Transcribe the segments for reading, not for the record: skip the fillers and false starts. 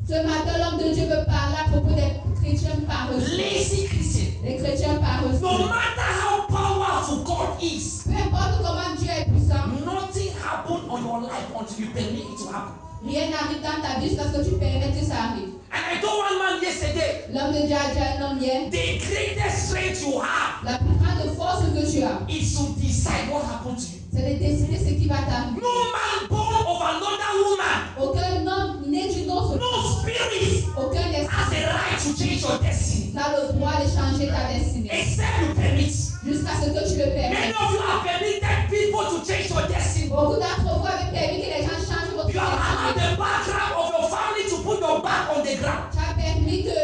Ce matin, l'homme de Dieu veut parler à propos des chrétiens paresseux. Lazy Christian. Les chrétiens paresseux. No matter how powerful God is, Peu importe comment Dieu est puissant, nothing happened on your life until you permit it to happen. rien n'arrive dans ta vie jusqu'à ce que tu permettes que ça arrive. And I told one man yesterday, L'homme de Dieu a dit à un homme hier, the greatest strength you have la plus grande force que tu as, is to decide what happened to you. c'est de décider ce qui va t'arriver. No man born of another woman, Aucun homme né d'une autre no femme, spirit aucun has esprit the right to change your destiny, n'a le droit de changer ta destinée. except you permit. Jusqu'à ce que tu le Many permettes. of you have permitted people to change your destiny. Beaucoup d'entre vous avez permis que les gens changent votre You have allowed destinée. the background of your family to put your back on the ground. Tu as permis que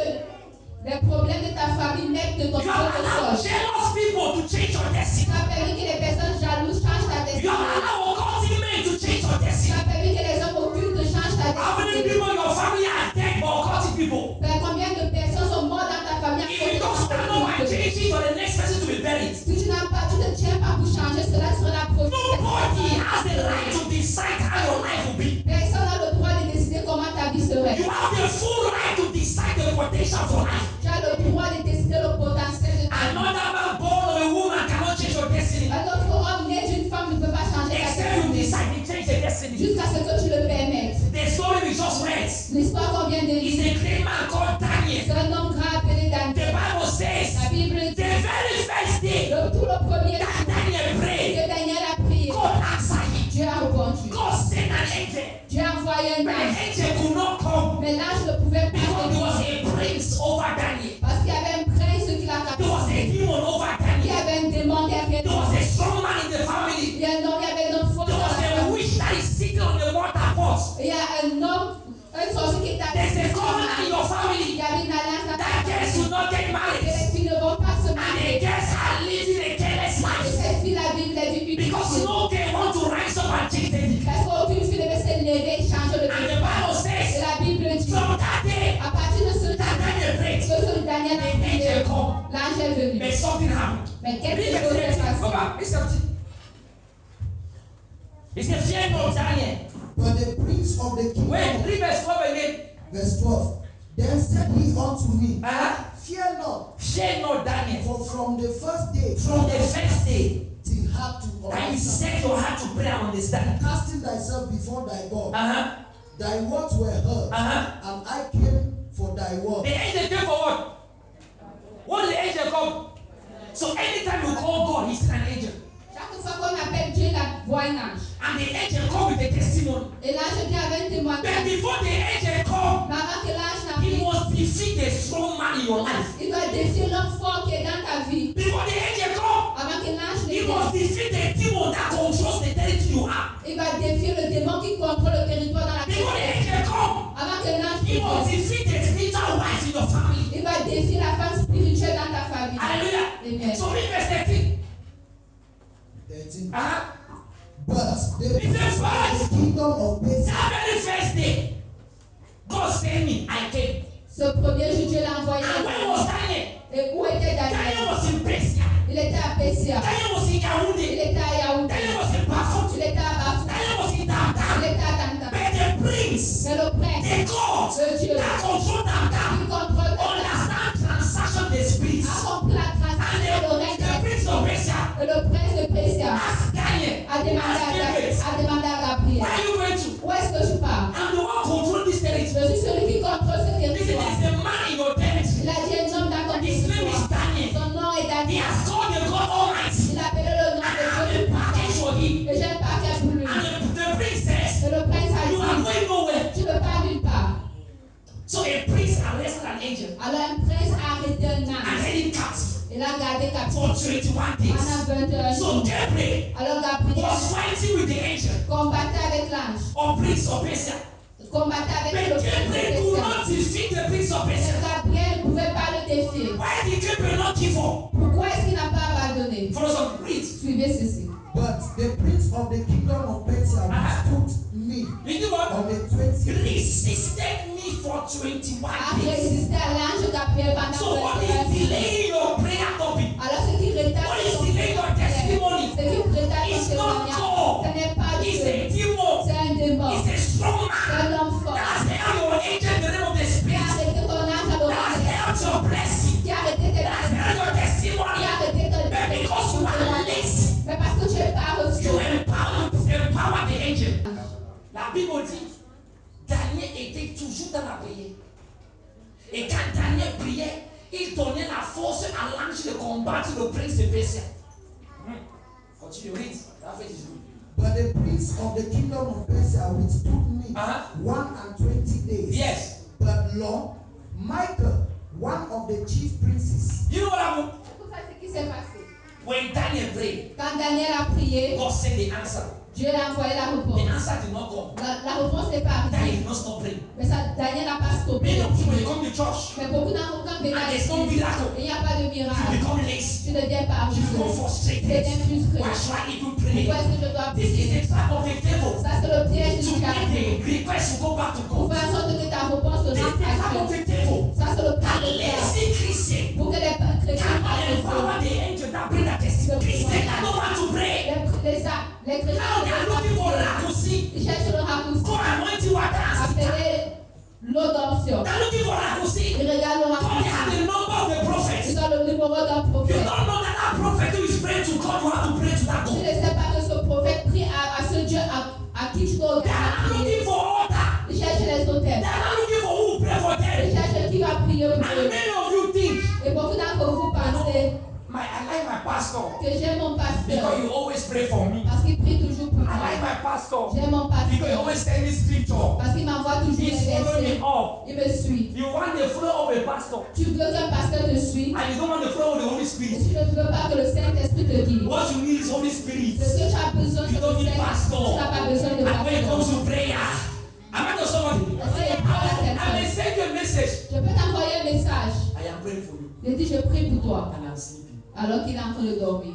les problèmes de ta famille mettent de ton You have sol allowed au sol. jealous people to change your Tu destiny. as permis que les personnes jalouses changent ta You have destinée. allowed occultic men to change your Tu destiny. as permis que les hommes occultes changent ta How many destinée. people in your family are dead for occultic people? Mais combien de personnes sont mortes dans ta famille à If cause you de don't stand up and occultes? change it for the next person to be buried, Si tu n'as pas, tu ne tiens pas pour changer cela, tu seras la prochaine. nobody has the right to decide how your life will be. Personne n'a le droit de décider comment ta vie serait. You have the full right to decide the potential for life. Tu as le droit de décider le potentiel de ta vie. Another man born of a woman cannot change your destiny. Un autre homme né d'une femme ne peut pas changer ta Except you destinée decide to change the destiny. jusqu'à ce que tu le permettes. The story we just read L'histoire qu'on vient de is lire, a great man called Daniel. c'est un homme grand appelé The Daniel. Bible says La Bible the dit, very first day tout le premier that jour Daniel prayed, que Daniel a prié, God answered him. Dieu a répondu. God sent an angel. Dieu a envoyé un But the ange. angel could not come Mais l'ange ne pouvait pas because there was venir a prince over Daniel. parce qu'il y avait un prince qui l'a There was a capturé. demon over Il y Daniel. avait un démon derrière There was lui. a strong man in the Il family. y a un homme, il y avait un homme fort There dans was la a famille. witch that is sitting on the water pot. Il y a un homme, un sorcier qui est There's a arrivé. covenant in your Il family y avait une alliance dans ta that girls famille. should not get Que married. les filles ne vont pas se And the marier. girls are living a careless Et life. ces filles la vivent les vies Because difficiles. no girl want to rise up and change the decree. Parce qu'aucune fille ne veut se lever et changer le And the pays. Bible Et says, la Bible dit, from that day, à partir de ce that temps, Daniel prayed, ce Daniel a the angel prié, come. l'ange est venu. But something happened. Mais quelque Read chose verse s'est 13. Go passé. back. Verse 17. He said, fear not, Daniel. But the prince of the kingdom, Wait, read verse 12 again. verse 12, then said he unto me, Fear not, Fear not, Daniel. for from the first day From the first day till heart to that you understand, set your heart to pray and understand. casting thyself before thy God, Uh-huh. thy words were heard, Uh-huh. and I came for thy word. The angel came for what? What did the angel come? So anytime you call God, he's an angel. Chaque fois qu'on appelle Dieu, la voix un ange. And the angel come with a testimony. Et l'ange vient avec un But témoignage. before the angel come, Mais avant que l'ange he n'arrive, must defeat the strong man in your life. il doit défier l'homme fort qui est dans ta vie. Before the angel come, Avant que l'ange ne he must vienne, defeat the demon that controls the territory you have. il va défier le démon qui contrôle le territoire dans laquelle Before tu the es. angel come, Avant que l'ange he must vienne, defeat the spiritual wife in your family. il va défier la femme spirituelle dans ta famille. Hallelujah. Amen. So read verse 13. 13. Uh-huh. But the It says, prince "What? of the kingdom of Persia, That very first day, God sent me. I came. Ce premier jour, Dieu l'a envoyé. And where was Daniel? Et où était Daniel Daniel? was in Persia. Il était à Pessia. Daniel was in Il Yaoundé. était à Yaoundé. Daniel was in Bafut. Il était à Bafou. Daniel was in Il Damdam. était à Tanta. But the prince, Mais le prince, the God le Dieu, that controls Damdam, qui contrôle Tanta, understand transaction the spirits. a compris la And transaction de the règne. prince of Persia Et le prince de Pessia asked Daniel, a demandé asked Gabriel, a demandé à where Gabriel, are you going to? où est-ce que tu pars? I'm the one controlling this territory. Je suis celui qui contrôle ce Listen, territoire. there's a man in your territory. Il a dit un homme dans ton His name is territoire. Daniel. Son nom est He Daniel. has called the God Almighty. Il a appelé le nom I de have Dieu. a package for him. Et j'ai un paquet pour lui. And the prince says, Et le prince a you are dit, going nowhere. tu ne pars nulle part. So a prince arrested an angel Alors un prince a arrêté un and ange. held him captive Il a gardé captif for 21 days. pendant 21 So jours. Gabriel Alors Gabriel was fighting with the angel combattait avec l'ange. of prince of Persia. Combattait avec But le prince Gabriel could de not Persia. defeat the prince of Mais Persia. Gabriel ne pouvait pas le défier. Why did Gabriel not give up? Pourquoi est-ce qu'il n'a pas abandonné? For us to read. Suivez ceci. but the prince of the kingdom of Persia withstood me You know what? on the 20th day. Resisted me for 21 A days. résisté à l'ange Gabriel pendant So what 21 is jours. delaying your prayer topic? Alors ce qui retarde What is ton delaying your testimony? ce qui retarde It's ton not témoignage, God. ce n'est pas It's Dieu, a demon. c'est un démon, It's a strong c'est man. un homme fort. That's how your angel in the name of the La Bible dit, Daniel était toujours dans la prière. Et quand Daniel priait, il donnait la force à l'ange de combattre le prince de Persia. Continue, read. But the prince of the kingdom of Persia withstood me 120 days. Yes. But Lord, Michael, one of the chief princes, You know what happened? C'est ça ce qui s'est passé. When Daniel prayed, Quand Daniel a prié, God sent the answer. Dieu a envoyé la The réponse. answer did not come. La réponse n'est pas Daniel arrivée. did not stop praying. Mais ça, Daniel n'a pas stoppé. Many of you, when you come to church, Mais beaucoup d'entre vous, quand vous venez and à there's no l'église, miracle, il n'y a pas de you miracle. become lazy. Tu deviens pas You become Tu frustrated. deviens frustré. Why should I even pray? Pourquoi est-ce que je dois This is prier? the trap of the devil. Ça, c'est le piège To du diable. make the request to go back to Pour God. faire en sorte que ta réponse se This is rende the à trap of Dieu. the devil. Ça, c'est le A piège du diable. lazy Christian Pour que les chrétiens cannot fassent empower the angel that bring the testimony. Christians cannot want to pray. les chrétiens Now they are looking for raccourci. ils cherchent le raccourci. Go anointing water. Appelez l'eau d'onction. They are looking for raccourci. Ils regardent le God raccourci. has the number of the prophets. Ils ont le numéro d'un You prophète. don't know that that prophet who is praying to God, you have to pray to that Tu God. ne sais pas que ce prophète prie à ce Dieu à qui tu dois They are not looking for order. Ils cherchent les They hôtels. are not looking for who will pray for Ils them. cherchent qui va prier pour And eux. many of you think, Et beaucoup d'entre vous pensez I like my pastor que j'aime mon because pasteur you always pray for me. parce qu'il prie toujours pour I moi. like my pastor J'aime mon because you pasteur always send me scripture. parce qu'il m'envoie toujours He's les following me versets. up. Il me suit. You want the flow of a pastor, Tu veux qu'un pasteur te suive and you don't want the flow of the Holy et Spirit. tu ne veux pas que le Saint-Esprit te guide. What you need is Holy Spirit. Ce que tu as besoin, You c'est don't le need Saint-Esprit. pastor. Tu n'as pas besoin de And when it comes pasteur. to prayer, am I to somebody? I may send you a message. Je peux t'envoyer un message. I am praying for you, Je dis je prie pour toi and I'm sleeping. alors qu'il est en train de dormir.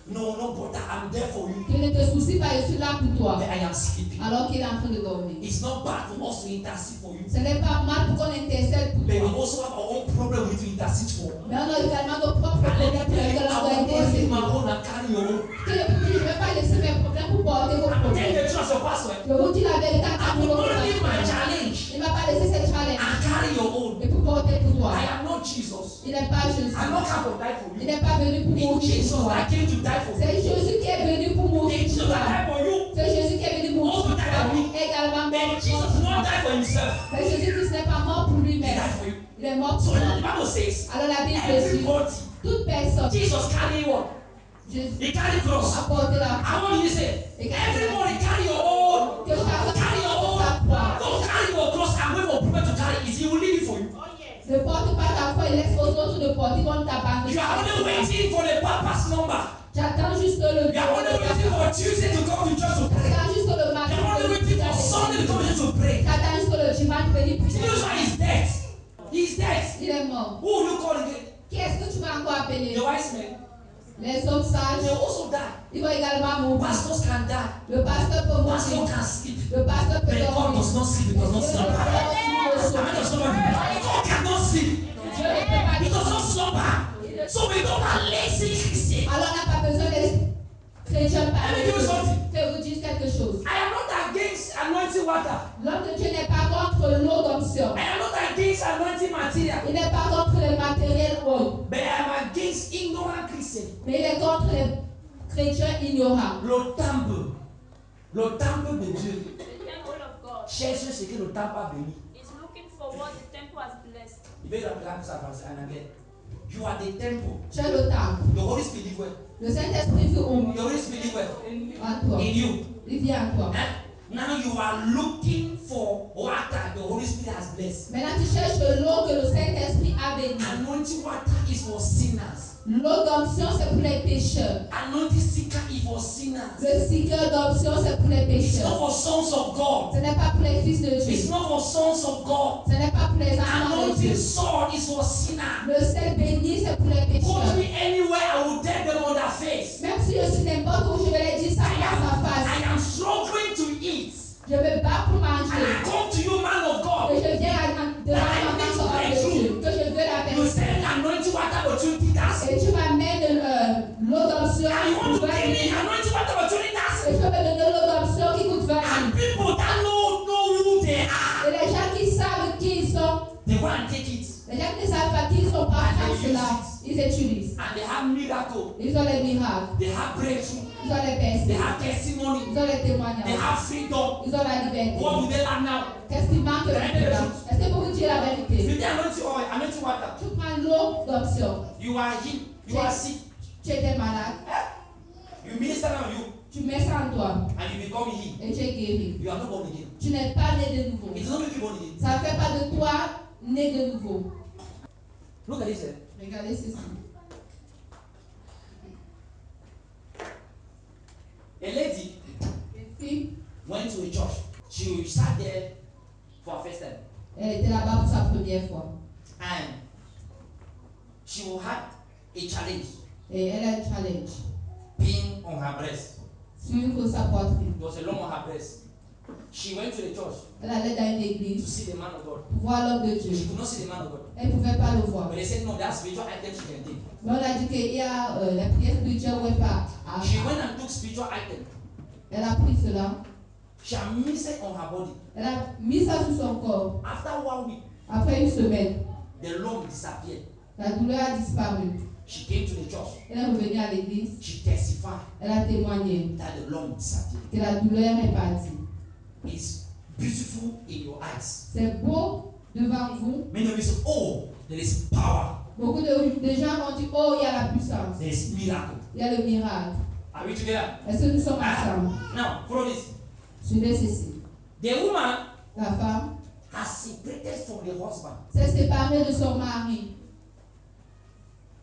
No, brother, I'm there for you, Tu ne te soucies pas, je suis là pour toi but I am sleeping. alors qu'il est en train de dormir. It's not bad for us to intercede for you, Ce n'est pas mal pour qu'on intercède pour but we toi. also have our own problem with you intercede for. Mais on a également nos propres And let me problèmes pour tell you, lesquels I on doit will not leave intercéder. my own and carry your own. Je ne vais pas laisser mes problèmes pour porter vos I'm telling problèmes. the truth as a pastor. Je vous dis la vérité I quand will vous not leave my le challenge Il ne va pas laisser cette challenge and carry your own. et pour porter pour toi. I am not Jesus. Il n'est pas Jésus. I'm not come to die for Il you. n'est pas venu pour It's mourir Jesus pour toi. that came to die for you. C'est Jésus qui est venu pour mourir It's pour Jesus toi. that died for you. C'est Jésus qui est venu pour mourir pour toi. Également But mort. Jesus did not die for himself. C'est Jésus qui n'est pas mort pour He lui-même. died for you. Il est mort So pour the toi. Bible says, Alors la Bible dit, everybody, toute personne, Jesus carry what? Jésus He carry cross. a porté la And what did he say? Everybody carry your own. que chacun Carry your own. sa croix. Don't carry your cross and wait for people to carry it. He will leave it for you. Ne porte pas ta croix et laisse aux autres de porter comme ta bande. You are only waiting for the papa's number. J'attends juste le You are only waiting for Tuesday to come to church to pray. J'attends juste le matin. You are only waiting for Sunday to come to church to pray. J'attends juste le dimanche venir prier. This one is dead. He's dead. Il est mort. Who will you call again? Qui est-ce que tu vas encore appeler? The wise men. Les hommes They sages, will also die. ils vont également mourir. Pastors can die. Le pasteur peut Pastor mourir. can sleep. Le pasteur peut But God dormir. does not sleep. He does not slumber. God cannot sleep. Dieu ne peut pas He does not dormir. slumber. So we don't have lazy Christians. Alors on n'a pas besoin d'être chrétien Let me do parler. something. Je vais vous dire quelque chose. I am not against anointing water. L'homme de Dieu n'est pas contre l'eau d'onction. I am not against anointing material. Il n'est pas contre les matériels haut. But I am against ignorant Christians. Mais il est contre les chrétiens ignorants. Le temple de Dieu The temple of God cherche ce que le temple a béni. is looking for what the temple has blessed. Il veut rappeler ça en anglais. You are the temple. Tu es le temple. The Holy Spirit live where? Le Saint-Esprit vit en The Holy Spirit live where? toi. In you. Il vit en toi. Eh? Now you are looking for water the Holy Spirit has blessed. Maintenant, tu cherches de l'eau que le Saint-Esprit a bénie. Anointing water is for sinners. L'eau d'onction, c'est pour les pécheurs. Anointing seeker is for sinners. Le cycle d'onction, c'est pour les It's not pécheurs. for sons of God. Ce n'est pas pour les fils de It's Dieu. not for sons of God. Ce n'est pas pour les enfants de Anointing Dieu. sword is for sinners. Le sel béni, c'est pour les Go pécheurs. to me anywhere, I will tell them on their face. Même si je suis n'importe où, je vais les dire ça face à face. I am struggling to eat. Je me bats pour And manger. I come to you, man of Que God. je viens devant la personne de Dieu. Que je veux la You personne. send anointing water for 20 liters. Et tu m'amènes l'eau d'onction And you qui want coûte to 20 give me 000. anointing water for 20 Et liters. je peux me donner l'eau d'onction qui coûte 20 000. And people that know who they are, Et les gens qui savent qui ils sont, they want to take it. les gens qui ne savent pas qui ils sont, par And they cela, ils utilisent. And they have miracle. Ils ont les miracles. They have breakthrough. Ils ont les They personnes. have testimony. Ils ont les They témoignages. have freedom. Ils ont la liberté. What do they lack now? Qu'est-ce qui manque maintenant? Est-ce que vous vous dites la vérité? With the anointing oil, anointing water. Tu prends l'eau d'option. You are healed. You are sick. Tu étais malade. You minister on you. Tu mets ça en toi. And you become healed. Et tu es guéri. You are not born again. Tu n'es pas né de nouveau. It does not make you born again. Ça ne fait pas de toi né de nouveau. Look at this. Regardez ceci. A lady Une fille, went to a church. She sat there for her first time. elle était là-bas pour sa première fois. And she had a challenge Et elle a un challenge. being on her breast. Sur sa poitrine. There was a lump on her breast. She went to the church Elle allait dans une to église see the man of God. pour voir l'homme de She Dieu. could not see the man of God. Elle ne pouvait pas le voir. But they said, no, that's spiritual item she can take. Mais on a dit qu'il y a la prière spirituelle où elle part. She went and took spiritual item. Elle a pris cela. She had mixed it on her body. Elle a mis ça sur son corps. After 1 week, Après une semaine, the lump disappeared. la douleur a disparu. She came to the church. Elle est revenue à l'église. She testified Elle a témoigné that the lump disappeared. que la douleur est partie. It's beautiful in your eyes. C'est beau devant vous. Many of you say, oh, there is power. Beaucoup de gens vont dire, oh, il y a la puissance. There is miracle. Il y a le miracle. Are we together? Est-ce que nous sommes ensemble? Now, follow this. Suivez ceci. The woman La femme has separated from the husband. s'est séparée de son mari.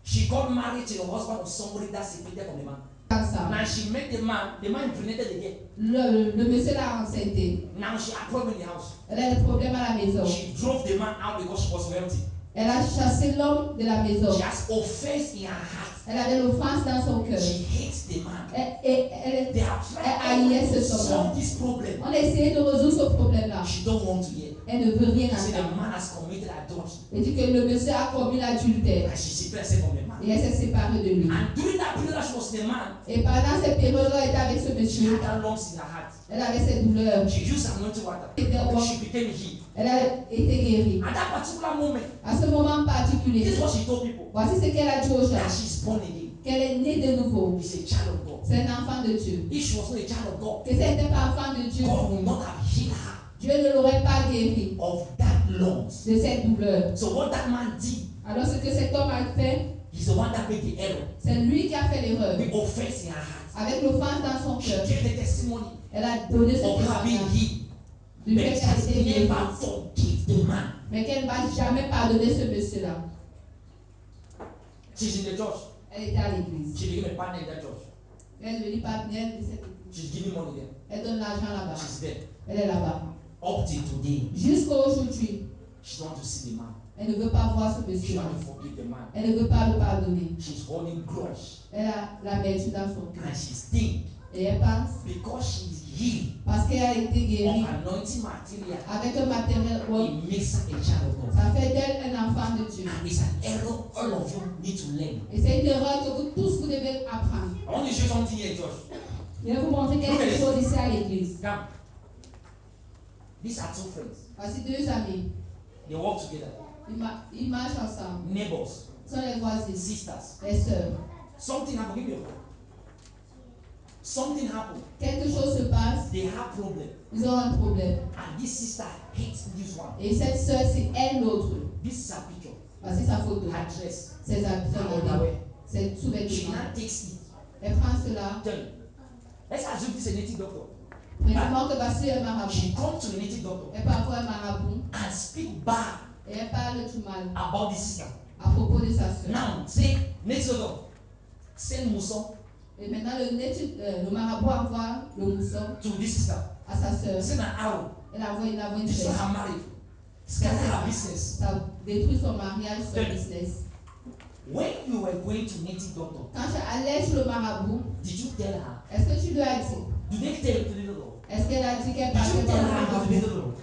She got married to the husband of somebody that separated from the man. Ensemble. Now she met the man impregnated again. Le monsieur l'a enceinté. Now she had problem in the house. Elle a des problèmes à la maison. She drove the man out because she was wealthy. Elle a chassé l'homme de la maison. She has offense in her heart. Elle avait l'offense dans son cœur. She hates the man. Elle They have Elle haïait tried to cet homme-là. solve this problem. On a essayé de résoudre ce problème-là. She don't want to hear. Elle ne veut rien She said the entendre. man has committed adultery. Elle dit que le monsieur a commis l'adultère. And she separated herself from the man. Et elle s'est séparée de lui. And during that period that she was with the man, Et pendant cette période où elle était avec ce she monsieur, had that lumps in her heart. elle avait cette douleur. She used anointing water. She became healed. Elle a été guérie. At that particular moment, À ce moment particulier, this is what she told people. voici ce qu'elle a dit aux gens. That she's born again. Qu'elle est née de nouveau. She's a child of God. C'est un enfant de Dieu. If she was not a child of God, Que si elle n'était pas enfant de Dieu, God would not have healed her Dieu ne l'aurait pas guérie of that lumps. de cette douleur. So what that man did, Alors ce que cet homme a fait, he's the one that made the error. c'est lui qui a fait l'erreur. The offense in her heart. Avec l'offense dans son She cœur, gave the testimony elle a donné ce of her being témoignage healed. du But fait she qu'elle a has été guérie, never forgive the man. mais qu'elle ne va jamais pardonner ce monsieur-là. She's in the church. Elle était à l'église. She became a partner in that church. Elle est devenue partenaire de cette église. She's giving money there. Elle donne l'argent là-bas. She's there. Elle est là-bas. Up till today, Jusqu'à aujourd'hui, she don't want to see the man. elle ne veut pas voir ce She monsieur-là. don't want to forgive the man. Elle ne veut pas le pardonner. She's holding grudge. Elle a la vertu dans son cœur. And she's think Et elle pense, because she's healed parce qu'elle a été guérie of anointing material, avec un matériel, it makes her a child of God. ça fait d'elle un enfant de Dieu. And it's an error all of you need to learn. Et c'est une erreur que vous tous vous devez apprendre. I want to show you something here, Josh. Je vais vous montrer quelque chose ici à l'église. Come. These are two friends. Voici deux amis. They work together. Ils marchent ensemble. Neighbors, Ce sont les voisins, sisters. les sœurs. Something happened. Give me a phone. Something happened. Quelque chose se passe, They have problem. ils ont un problème. And this sister hates this one. Et cette sœur, c'est elle l'autre. This is her picture. Voici sa photo. Her dress. C'est sa Her sœur. underwear. C'est She sous-vêtement. now takes it. Elle prend cela. Tell me. Let's assume this is a native doctor. Précisément que voici un marabout. She comes to the native doctor Elle part voir un marabout. and speak bad Et elle parle tout mal about this sister. à propos de sa sœur. Now, say, native doctor, send Mousson Et maintenant, le marabout envoie le mousson to this sister. à sa sœur. Send an arrow. Elle envoie une Destroy flèche. her marriage. Scatter her business. Ça détruit son mariage, son business. When you were going to native doctor, Quand tu allais chez le marabout, did you tell her? est-ce que tu lui as dit? Do they tell you to the doctor? Est-ce qu'elle a dit qu'elle Did partait you dans tell le her to the marabout? doctor?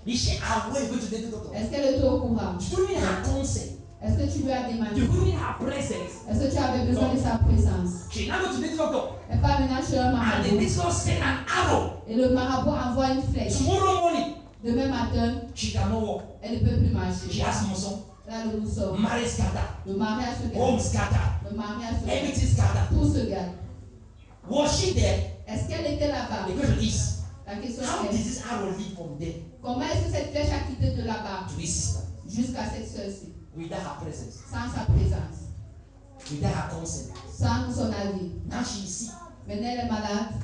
Is she aware going to the doctor? Est-ce qu'elle était au courant? Did you need her consent? Est-ce que tu lui as Do demandé? you need her presence? Est-ce que tu avais besoin de sa présence? She now go to the doctor. Elle part maintenant chez un And the marabout. doctor send an arrow. Et le marabout envoie une flèche. Tomorrow morning, Demain matin, she cannot walk. elle ne peut plus She marcher. has Mousson. Là, le mousson. Marriage scatter. Le mariage se Home gâte. scatter. Le mariage se gâte. Everything scatter. Tout se gâte. Was she there? Est-ce qu'elle était là-bas? The question is, La question how est, did this arrow lead from there comment est-ce que cette flèche a quitté de là-bas to this sister jusqu'à cette sœur-ci, without her presence, sans sa présence, without her consent? sans son avis? Now she is sick. Maintenant, elle est malade.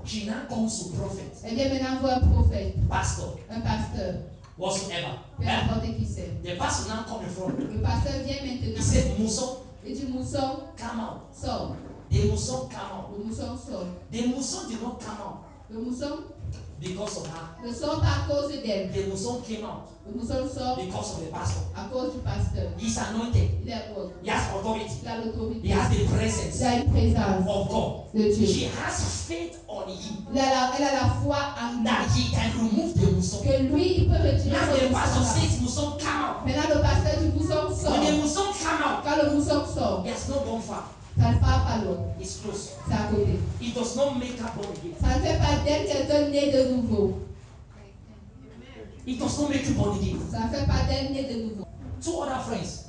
She now comes to prophet, Elle vient maintenant voir un prophète, pastor, un pasteur, whatsoever. peu importe qui c'est. The pastor now come in front. Le pasteur vient He maintenant. said, Mousson, Il dit, mousson, come out. sors. The Mousson come out. Le mousson sort. The Mousson did not come out Le mousson because of her. ne sort pas à cause d'elle. The Mousson came out Le mousson sort because of the pastor. à cause du pasteur. He's anointed. Il est haut. He has authority. Il a l'autorité. He has the Il presence a une présence of God. de Dieu. She has faith on him Elle a la foi en lui. that he can remove the Mousson. Que lui, il peut retirer Now le the pastor mousson. says, Mousson, come out. Maintenant, le pasteur du mousson sort. When the Mousson come out, Quand le mousson sort, he has not gone far. ça ne part pas loin. It's close. C'est à côté. It does not make her born again. Ça ne fait pas d'elle quelqu'un né de nouveau. It does not make you born again. Ça ne fait pas d'elle né de nouveau. Two other friends.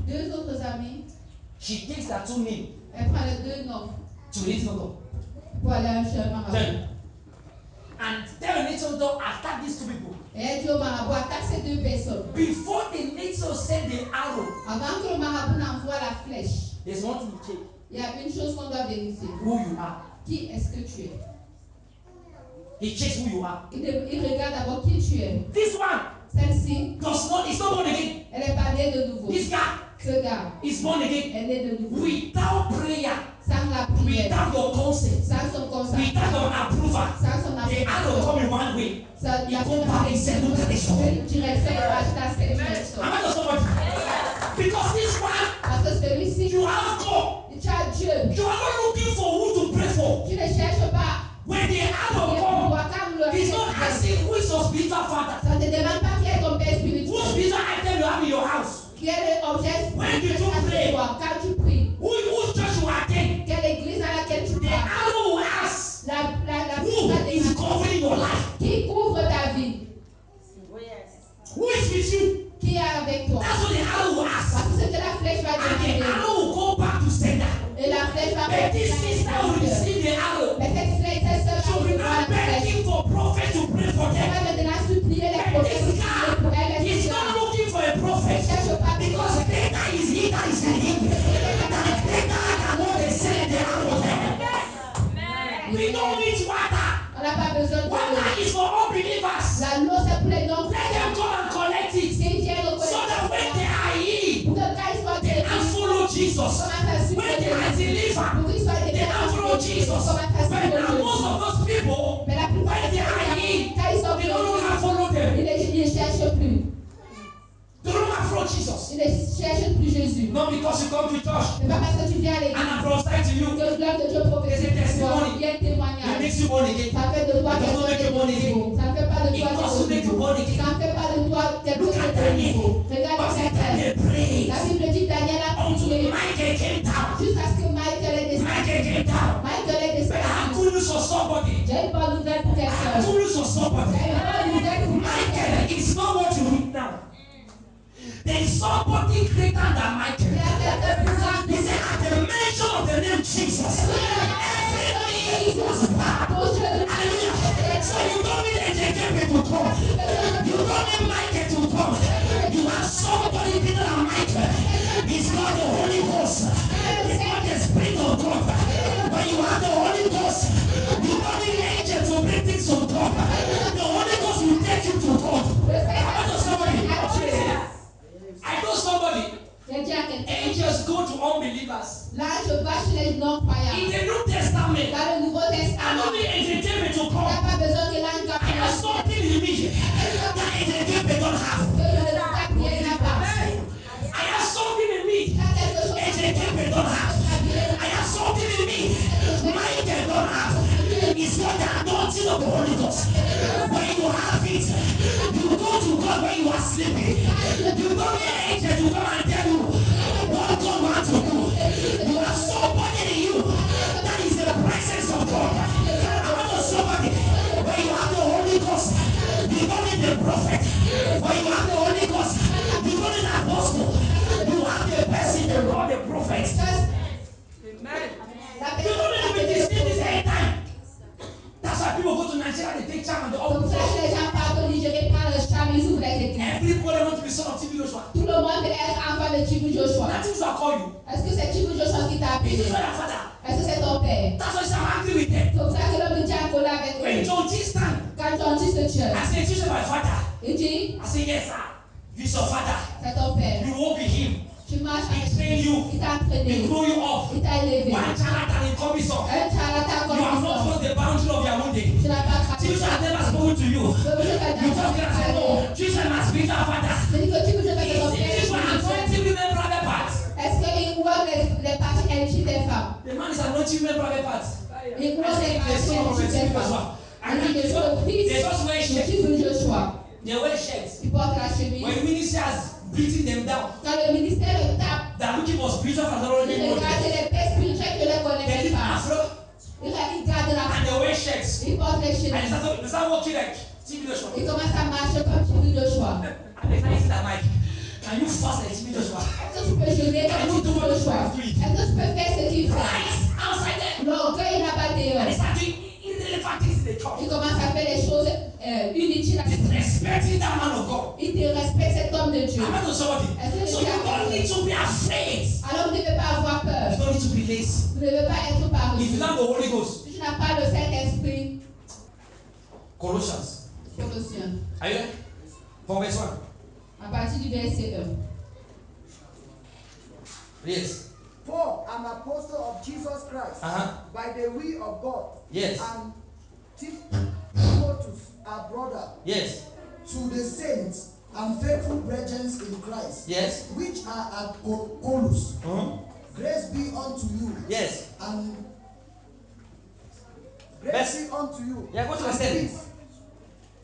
Deux autres amis, She takes their two names elle prend les deux noms to little dog. pour aller à un cher marabout. Then, and tell the little dog attack these two people. Et elle dit au marabout, attaque ces deux personnes. Before the nature send the arrow, Avant que le marabout n'envoie la flèche, there's one thing to check. il y a une chose qu'on doit vérifier. Who you are. Qui est-ce que tu es? He checks who you are. Il regarde d'abord qui tu es. This one Celle-ci, is not born again. elle n'est pas née de nouveau. This guy Ce gars, is born again. elle est de nouveau. Without prayer, Sans la prière, without your consent, sans son consent, without your approval. sans son The arrow approbation. come in one way. Ça, Il compare les scènes de tradition. une direction et acheter cette direction. Am I just somebody? Because this one, Parce que celui-ci, you have God. tu as Dieu. You are not looking for who to pray for. Tu ne cherches pas. When the arrow Et comes, pour quand le he's not asking who is your spiritual father. ça ne te demande pas qui est ton père What spirituel. spiritual item you have in your house? Qui est l'objet When did you pray? quand tu pries. Whose church you attend? Quelle église à laquelle tu The vas. arrow will ask, La who is covering your life? qui couvre ta vie. Who is with you? Qui est avec toi. That's what the arrow will ask. Parce que c'est que la flèche va And the demander. arrow will go back to sender. Et la flèche va But this sister will receive the arrow. Mais cette flèche, cette sœur She va will recevoir not la flèche. begging for prophet to pray for Elle them. va maintenant supplier les But prophètes this pour prier pour elle. guy is etc. not looking for a Ne prophet. cherche pas Because greater is he that is in him than greater than what they send the arrow there. We don't need water. On n'a pas besoin de Water l'eau. is for unbelievers. La l'eau, c'est pour les non Let them come and collect it. Qu'ils viennent au So that when they are healed, pour que quand ils soient they can guéris, follow Jesus. commence à suivre When they are Jésus. delivered, Pour qu'ils soient they can follow délivrés, Jesus. commence à But suivre now most Jésus. of those people, Mais la plupart when they are healed, quand ils sont they don't know how to guéris, follow them. ils ne cherchent plus. They don't know how to follow Jesus. Ils ne cherchent plus Jésus. Not because you come to church C'est pas parce que tu viens à and l'église I prophesy to you, que gloire de Dieu prophétise sur toi. Il y a un it témoignage. makes you born again. Ça fait de toi It does not make you born quelqu'un de again. nouveau. Ça ne fait pas de It toi doesn't make you quelqu'un born de nouveau. again. Ça ne fait pas de toi Look quelqu'un at de Daniel. nouveau. Regarde Parce que Daniel. Daniel prayed La Bible dit Daniel a until prié Michael came down. jusqu'à ce que Michael est Michael descendu. came down. Michael est But I have descendu. good news for somebody. J'ai une bonne nouvelle pour I have quelqu'un. good news for somebody. J'ai une bonne nouvelle pour Michael. Michael is not what you read now. There is somebody greater than Il Michael. y a quelqu'un plus grand He que said, at the mention of the name Jesus, every knee was bowed. ton Dieu. Hallelujah. So you don't need a JKP to come. You don't need Michael to come. You have somebody bigger than Michael. It's not the Holy Ghost. It's not the Spirit of God. When you have the Holy Ghost, you don't need an angel to bring things to God. The Holy Ghost will take you to God. I know somebody. I know somebody. J'ai dit à quelqu'un. Angels go to unbelievers. L'ange va chez les non-croyants. In the New Testament, Dans le Nouveau I Testament, don't need entertainment to il n'y come. a pas besoin que l'ange va I have prier. something in me that entertainment don't have. Que le va prier n'a pas. I have something in me Il y a quelque chose entertainment don't have. I have something in me Michael don't have. It's not the anointing of the Holy Ghost. When you have it, you go to God when you are sleeping. You don't need an angel to come and tell you what God wants to do. You have somebody in you that is the presence of God. I want somebody when you le monde peut être enfant de Chibu Joshua? Nothing shall call you. Est-ce que c'est Chibu Joshua qui t'a It is appelé? not your father. Est-ce que c'est ton père? That's why I'm angry with them. C'est pour ça que l'homme de Dieu a collé avec When eux. John G stand, Quand John dit ce Dieu, I say, "This is my father." il dit, I say, "Yes, sir. He's your father. c'est ton père. You walk with him. Tu marches He avec train lui. you. Il t'a He entraîné. grow you up. Il t'a élevé. One charlatan in Commission. Un charlatan You comme have not ça. crossed the boundary of your Monday. Tu n'as pas traversé. Jesus has never spoken to you. You just gonna say, "Oh, Jesus is my spiritual father." C'est-à-dire que Chibu Joshua Is est ton this one père. anointing women private parts? Est-ce qu'il voit les parties éligibles des femmes? The man is anointing women private parts. Il voit les The parties son of the éligibles des femmes. Joshua. And Il dit que they le fils just wear de shirts. Chibu Joshua, They wear shirts. il porte la chemise. When ministers beating them down, Quand le ministère le tape, they're looking for spiritual authority. il regarde les pères spirituels que ne They connaissent did pas. afro Il garde la and they wear shirts. il porte les And chemises. they start walking like Timmy Joshua. Il commence à marcher comme Chibu Joshua. And they start that mic. Can you fast like Timmy Joshua? Est-ce que tu peux jeûner comme Chibu Joshua? Est-ce que tu peux faire ce qu'il fait? Christ outside them. L'orgueil n'a pas And they dehors. start doing irrelevant things in the church. Il commence à faire des choses inutiles. Disrespecting that man of God. Il te respecte cet homme de Dieu. I'm not somebody. So you don't need to be afraid. Alors vous ne devez pas avoir peur. You don't need to be lazy. Vous ne devez pas être If you paresseux. don't have the Holy Ghost. Si tu n'as pas le Saint-Esprit, Colossians. Colossiens, Are you there? From verse 1. à partir du verset 1. Yes. Paul, an apostle of Jesus Christ, by the will of God, Yes. and Timotheus, our brother, Yes. to the saints and faithful brethren in Christ, Yes. which are at Colossus. Grace be unto you, Yes. and Verse- grace be unto you. Yeah, go to and verse 10. peace.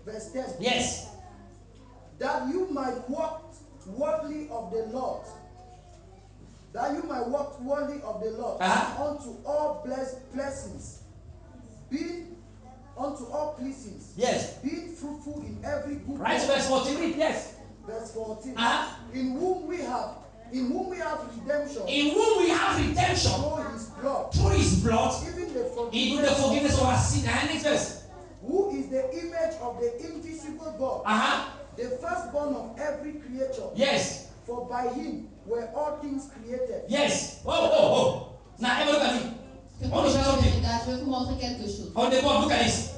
Verse 10. Yes. That you might walk worthy of the Lord. That you might walk worthy of the Lord, unto all blessings, being unto all pleasings, Yes. being fruitful in every good Right, work. verse 14. Read. Yes. Verse 14. In In whom we have redemption whom we have redemption through his blood, through his blood, even the even the forgiveness of our sin. And next verse. who is the image of the invisible God, the firstborn of every creature. Yes. For by him were all things created. Yes. Oh. Now, everybody look at me. Je On is something. vais vous montrer quelque chose. On the board, look at this.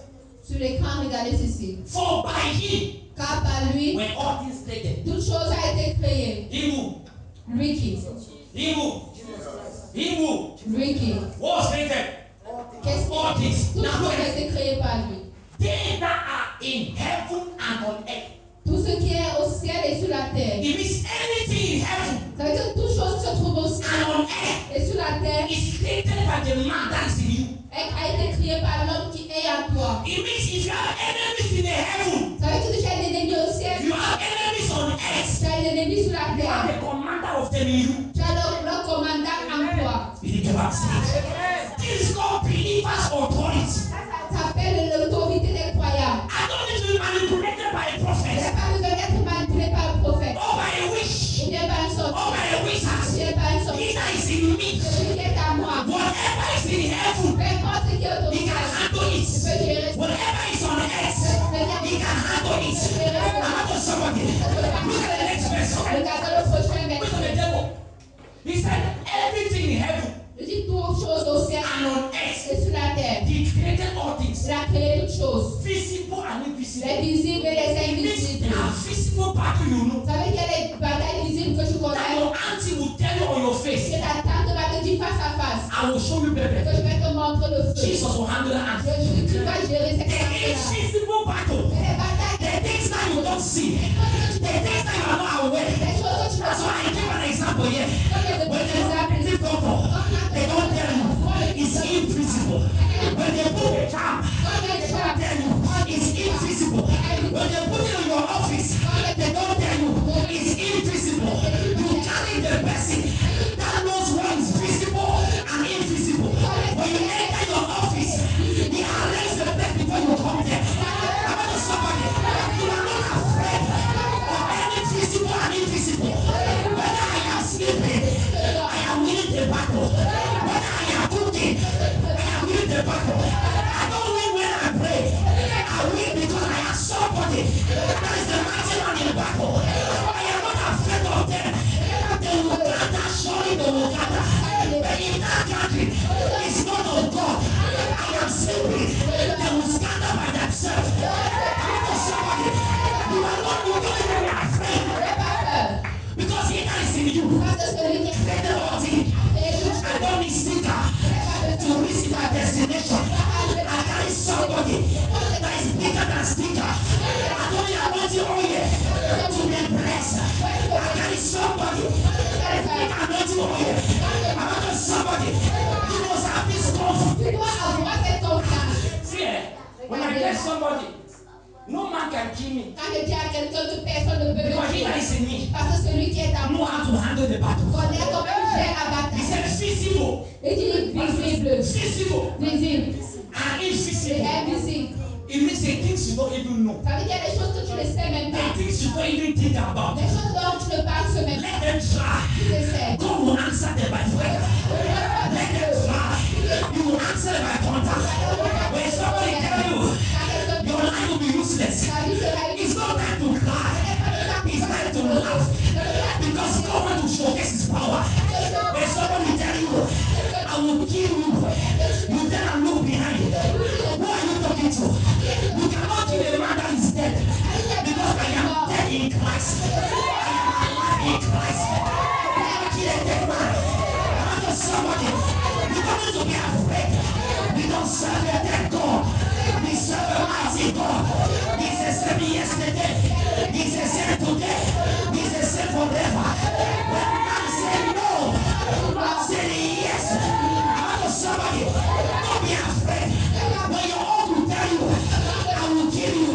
Sur l'écran, regardez ceci. For by him Car par lui, were all things created. toute chose a été créée. He who, Lui qui, lui qui. was created. Qu'est-ce All things. Toute Now chose look a at été créée par lui. they that are in heaven and on earth. Tout ce qui est au ciel et sur la terre. It means anything in heaven Ça veut dire que toute chose qui se trouve au and ciel on earth et sur la terre is created by the man that is in you. a été créée par l'homme qui est en toi. It means if you have enemies in the heaven, Ça veut dire que tu as des ennemis au ciel, you have enemies on earth. tu as des ennemis sur la You have terre. the commander of them in you. Tu as leur commandant en toi. You need to accept. This is called believers' authority. Ça s'appelle l'autorité des croyants. I don't need to be manipulated by a Tu n'as prophet pas besoin d'être manipulé par le prophète. or by a witch Ou bien par une sorte. or by a Ou wizard. bien par une sorte. He that is in me, Celui qui est à moi. whatever is in heaven, Peu importe ce qui est autour de he can toi. handle Tu it. peux gérer ça. Whatever is on earth, he can handle it. I'm not somebody. Look at the next verse. Regardez le prochain Look at the verset. devil. He said, everything in heaven Je dis toutes choses au ciel and on earth, et sur la terre. he created all things, Il a créé toutes choses. visible and invisible. Les visibles et les It means invisibles. there are visible battle you know. Vous savez qu'il y a des batailles visibles que tu That connais. your auntie will tell you on your face, Que ta tante va te dire face à face. I will show you Que better. je vais te montrer le feu. Jesus will handle that auntie. Tu vas gérer cette There is bataille-là. visible battle. Mais les batailles, The things that you don't see, the things that you are not aware. les choses que tu That's ne why I give an example here. Comme il y a de When petits they exemples. put the doctor, they don't tell you it's invisible. When they put the charm, they don't tell you it's invisible. When they put it in your office, they don't tell you it's invisible. You carry the person that knows what is visible and invisible. When you enter your office, they arrange the bed before you come there. I'm not somebody. You are not afraid of any visible and invisible. Whether I am sleeping, I am winning the battle. Whether I am cooking, I am winning the battle. I don't win when I pray. they will gather. But if that gathering is not of God, I am sleeping. They will scatter by themselves. I know somebody. You are not moving when you are afraid. Because he that is in you, greater of thee. I don't need sticker to reach my destination. I carry somebody that is bigger than sticker. I don't need anointing oil to be blessed. I carry somebody that is bigger anointing oil. I want somebody who knows how this comes. See, when I get somebody, no man can kill me. Quand je dis à quelqu'un que personne ne peut me Because he tuer. that is in me Parce que celui qui est à know moi how to handle the battle. connaît comment gérer la He bataille. said visible, Il dit visible, visible, visible and et invisible. invisible. It means the things you don't even know. Ça veut dire des choses que tu ne sais même The pas. things you don't even think about. Des choses dont tu ne penses même Let pas. them try. Tu les sais. God will answer them by fire. Let them try. You will answer them by thunder. When somebody tell you your life will be useless, it's not time to cry. It's time to laugh. Because God wants to showcase his power. When somebody tell you, I will kill you, you then I look behind you. Who are you talking to? You cannot kill a man that is dead. Because I am dead in Christ. I am alive in Christ. You cannot kill a dead man. I want somebody. You don't need to be afraid. We don't serve a dead God. We serve a mighty God. He's the same yesterday. He's the same today. He's the same forever. When man said no, God said yes. I want somebody. Don't be afraid. When your uncle tell you, I will kill you,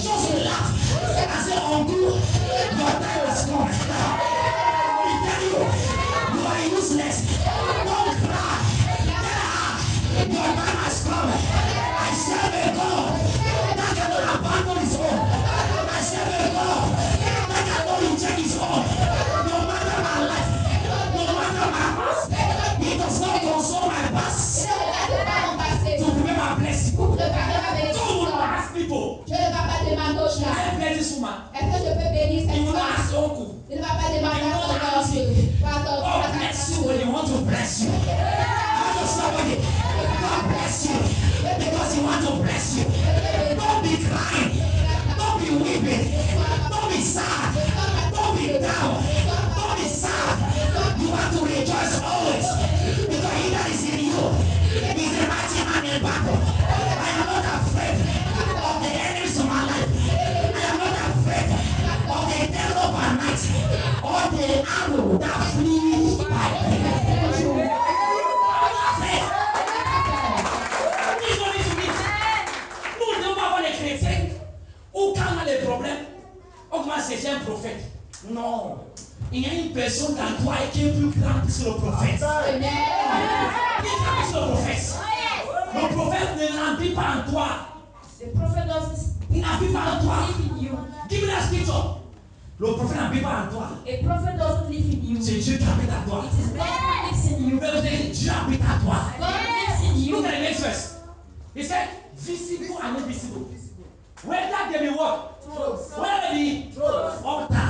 just laugh. I say, uncle, your time has come. I tell you, you are useless. Don't cry. Your time has come. I serve a God that cannot abandon his own. I serve a God that cannot reject his own. No matter my life, no matter my past, he does not console my past to prepare my blessing. God will not ask people, Je ne vais pas demander aux gens. I bless this woman. Est-ce que je peux bénir He cette will not femme? ask uncle. Il ne va pas demander à ton oncle. God bless you when he want to bless you. I know somebody. God bless you because he want to bless you. Don't be crying. Don't be weeping. Don't be sad. Don't be down. Don't be sad. You have to rejoice always because he that is in you is a mighty man in battle. I am not afraid of the enemies of my life. I am not afraid of the terror by night or the arrow that flees by day. Nous devons avoir les chrétiens où quand on a des problèmes, on commence à chercher un prophète. Non. Il y a une personne dans toi qui est plus grande que le prophète. Il est grand que le prophète. Le prophète ne n'habille pas en toi. The prophet doesn't Il n'habille pas en toi. live in you. Give me that scripture. Le prophète n'habille pas en toi. A prophet doesn't live in you. C'est Dieu qui habite en toi. It is God who lives in you. Dieu habite en toi. God lives in you. Look at the next verse. He said, visible and invisible. Whether they be what? Whether they be altar.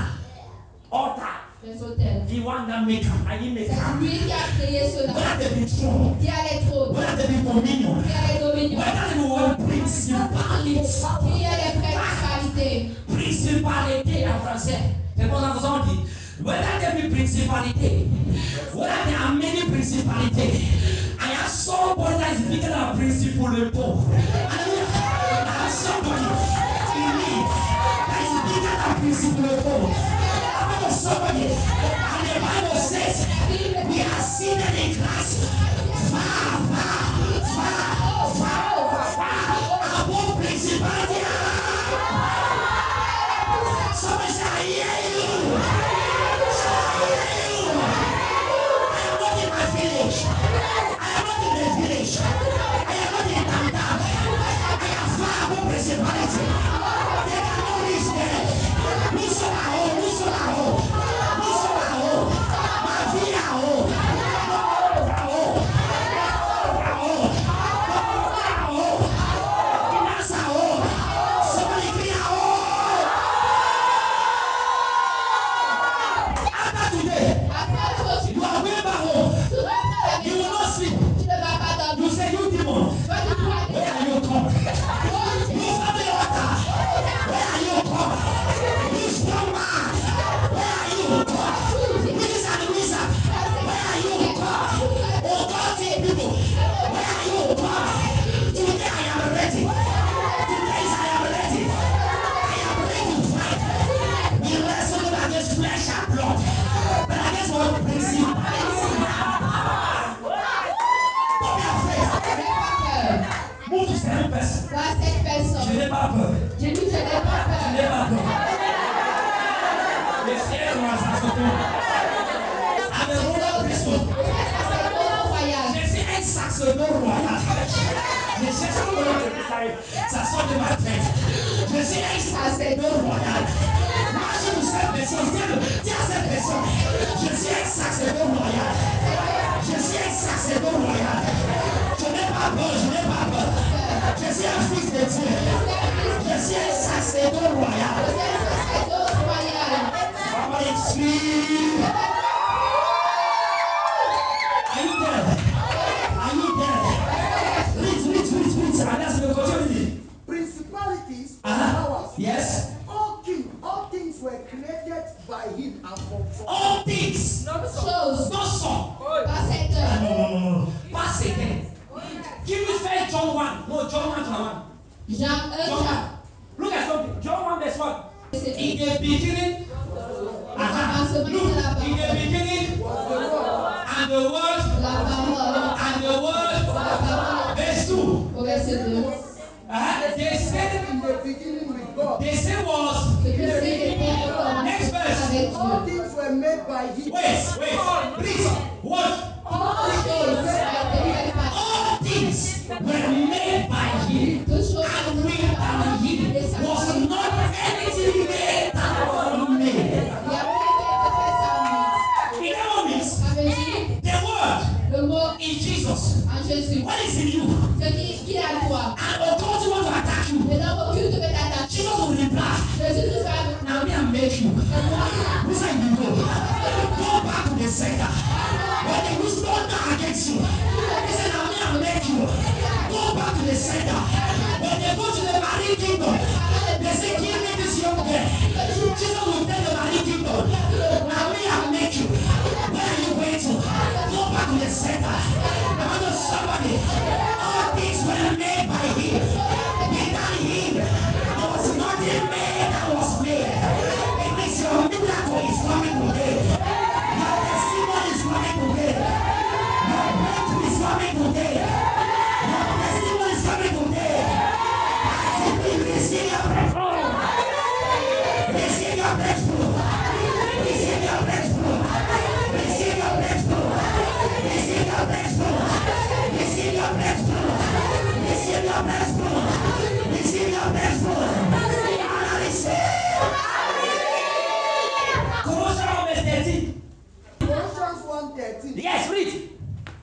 Altar. Les hôtels. The one that make them. I didn't make C'est them. lui qui a créé cela. Whether they be throne. Qui a les trônes. Whether they be dominion. Qui a les dominions. Whether they be what? Principality. Qui a les principalités. Principalité en français. C'est pour ça que on dit. Whether there be principality. Whether there are many principalities. I have somebody that is bigger than principal. Hallelujah. I have somebody in me that is bigger than principal. I have somebody. And the Bible says we are seated in Christ. Far above principality. Somebody say, I hear you. I am not in my village. I am not in the village. I am not in Tamtam. suis un sacerdoce royal. Marche sur cette personne. Dis à cette personne. Je suis un sacerdoce royal. Je suis un sacerdoce royal. Je n'ai pas peur, je n'ai pas peur. Je suis un fils de Dieu. Je suis un sacerdoce royal. Somebody scream. Are you there? Are you there? Read. And that's the continue. Principalities and powers. Yes. All things were created by him and for All things. Chose. Not some. Pas cette No. heure. Pas second. Give me first John 1. No, John 1 to 1. Jean 1, John 1. Look at something. John 1 verse 1. In the beginning. Look. In the beginning. And the word. La parole. And the word. Verse 2. Au verset 2. They said. in the beginning with God. They say was. Ce que c'est était Next verse. avec All Dieu. things were made by him. Wait. Please. What? Toutes choses ont été faites par All things were made by him. toutes choses ont And été faites par without him was not anything made that was made. Il y a rien qui a été fait sans lui. In other words, Ça veut dire the word le mot in Jesus. en Jésus. What is in you? Ce qui est à toi. And authority want to attack you. Et donc aucune te peut t'attaquer. Jesus will reply. Jésus te va Now me and make you. Who said you go? Go back to the center. When they will stand down against you. He said, now me and make you. Go back to the center. When they go to the marine kingdom, they say, give me this young girl. Jesus will tell the marine kingdom, now me and make you. Where are you going to? Go back to the center. I want to somebody. All things were made by him. Without him, there was nothing made that was made. It means your miracle is coming today. Your testimony is coming today. Your breakthrough is coming today. Your testimony is coming today. I simply receive your breakthrough. Receive your breakthrough. Receive your breakthrough. Receive your breakthrough. Receive your breakthrough. Receive your breakthrough. Receive your breakthrough. Receive your breakthrough. Colossians 1:13. Yes, read.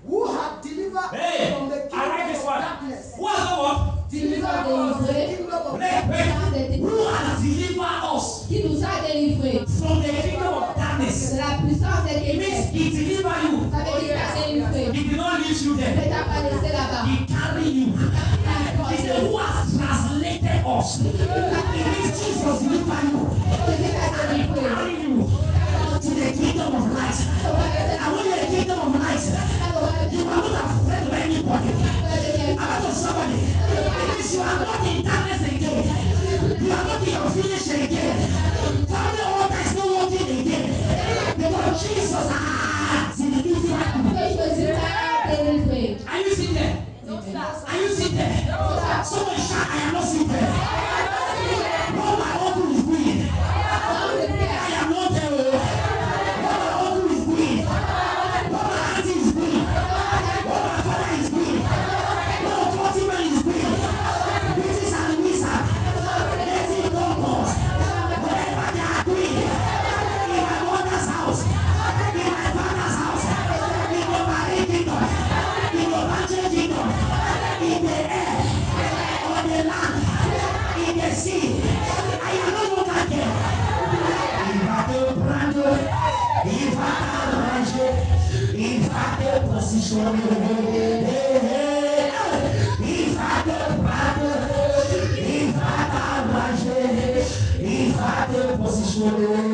Who had delivered Hey, from the I kingdom like this of one. darkness. What's the word? Delivered us from the kingdom of Wait. Who has delivered us qui nous a délivrés from the kingdom of darkness? de la puissance des It means ténèbres. he delivered you. Ça veut dire qu'il t'a délivré. He did not leave you Il ne there. t'a pas laissé là-bas. He carried you. He said, who has translated us? It means Jesus delivered you. Jésus t'a délivré. Carry you to the kingdom of light. And when you're in the kingdom of light, you are not afraid of anybody. I want to somebody. It means you are not in darkness again. You are not in your flesh again. Family order is not working again. Because Jesus has delivered you. Jésus t'a délivré. Are you sitting there? Are you sitting there? Somebody shout, I am not sitting there. What my uncle is doing. I am not there. What my uncle is doing. What my auntie is doing. What my father is doing. What my father is doing. British and wizard. Native doctors. Whatever they are doing. In my mother's house. In my father's house. In the marine kingdom. In the Banjo kingdom. In the air. On the land. In the sea. I am not local there. If I position, if I position.